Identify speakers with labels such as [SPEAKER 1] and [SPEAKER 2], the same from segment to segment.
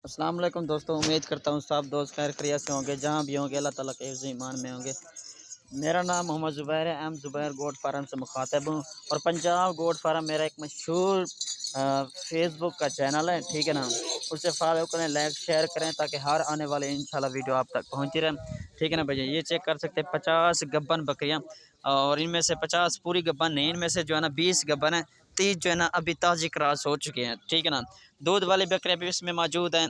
[SPEAKER 1] السلام علیکم دوستوں، امید کرتا ہوں سب دوست خیر خیریت سے ہوں گے، جہاں بھی ہوں گے اللہ تعالیٰ کے حفظ ایمان میں ہوں گے۔ میرا نام محمد زبیر ہے، ایم زبیر گوٹ فارم سے مخاطب ہوں، اور پنجاب گوٹ فارم میرا ایک مشہور فیس بک کا چینل ہے، ٹھیک ہے نا۔ اسے فالو کریں، لائک شیئر کریں تاکہ ہر آنے والے انشاءاللہ ویڈیو آپ تک پہنچتی رہے، ٹھیک ہے نا بھائی۔ یہ چیک کر سکتے ہیں 50 گبن بکریاں، اور ان میں سے 50 پوری گبن نہیں، ان میں سے جو ہے نا 20 گبن ہیں، 30 جو ہے نا ابھی تازی کراس ہو چکے ہیں، ٹھیک ہے نا۔ دودھ والی بکریاں بھی اس میں موجود ہیں،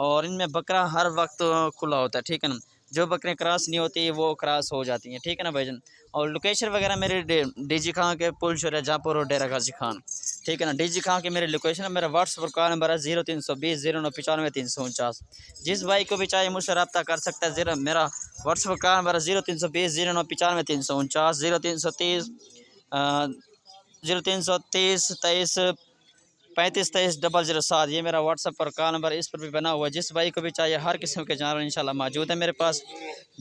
[SPEAKER 1] اور ان میں بکرا ہر وقت کھلا ہوتا ہے، ٹھیک ہے نا۔ جو بکریاں کراس نہیں ہوتی وہ کراس ہو جاتی ہیں، ٹھیک ہے نا بھائی جان۔ اور لوکیشن وغیرہ میرے ڈی جی خان کے پل شورہ جہاں اور ڈیرہ غازی خان، ٹھیک ہے نا۔ ڈی جی خان کی میری لوکیشن ہے، میرا واٹس ایپ کا نمبر ہے 0320 0995 349۔ جس بھائی کو بھی چاہیے مجھ سے رابطہ کر سکتا ہے، میرا واٹس ایپ کا نمبر ہے 0320 0995 349 0330 23 35 007۔ یہ میرا واٹس ایپ پر کال نمبر اس پر بھی بنا ہوا ہے۔ جس بھائی کو بھی چاہیے ہر قسم کے جانور انشاءاللہ موجود ہے میرے پاس۔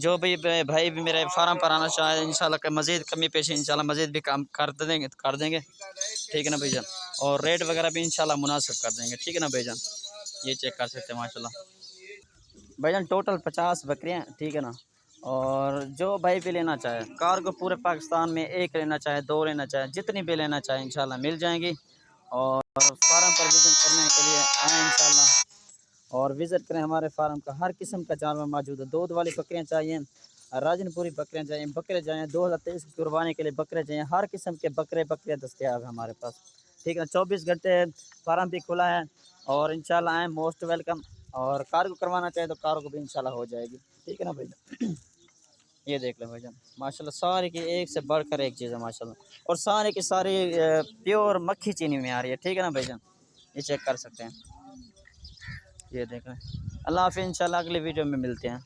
[SPEAKER 1] جو بھی بھائی بھی میرے فارم پر آنا چاہے انشاءاللہ کہ مزید کمی پیشی انشاءاللہ مزید بھی کام کر دیں گے، ٹھیک ہے نا بھائی جان۔ اور ریٹ وغیرہ بھی انشاءاللہ مناسب کر دیں گے، ٹھیک ہے نا بھائی جان۔ یہ چیک کر سکتے ہیں ماشاءاللہ بھائی جان۔ ٹوٹل 50 بکریاں، ٹھیک ہے نا۔ اور جو بھائی بھی لینا چاہے کارگو پورے پاکستان میں، ایک لینا چاہے 2 لینا چاہے جتنی بھی لینا چاہے انشاءاللہ مل جائیں گی۔ اور فارم پر وزٹ کرنے کے لیے آئیں انشاءاللہ، اور وزٹ کریں ہمارے فارم کا۔ ہر قسم کا جانور موجود ہے، دودھ والی بکریاں چاہیے، راجن پوری بکریاں چاہیے، بکرے چاہیے 2023 کی قربانی کے لیے بکرے چاہیے، ہر قسم کے بکریاں دستیاب ہیں ہمارے پاس، ٹھیک ہے نا۔ 24 گھنٹے فارم بھی کھلا ہے، اور انشاءاللہ آئیں، موسٹ ویلکم۔ اور کارگو کروانا چاہے تو کارگو بھی انشاءاللہ ہو جائے گی، ٹھیک ہے نا بھائی جان۔ یہ دیکھ لیں بھائی جان ماشاءاللہ، سارے کی ایک سے بڑھ کر ایک چیز ہے ماشاءاللہ، اور سارے کی ساری پیور مکھی چینی میں آ رہی ہے، ٹھیک ہے نا بھائی جان۔ یہ چیک کر سکتے ہیں، یہ دیکھ لیں۔ اللہ حافظ، انشاءاللہ اگلی ویڈیو میں ملتے ہیں۔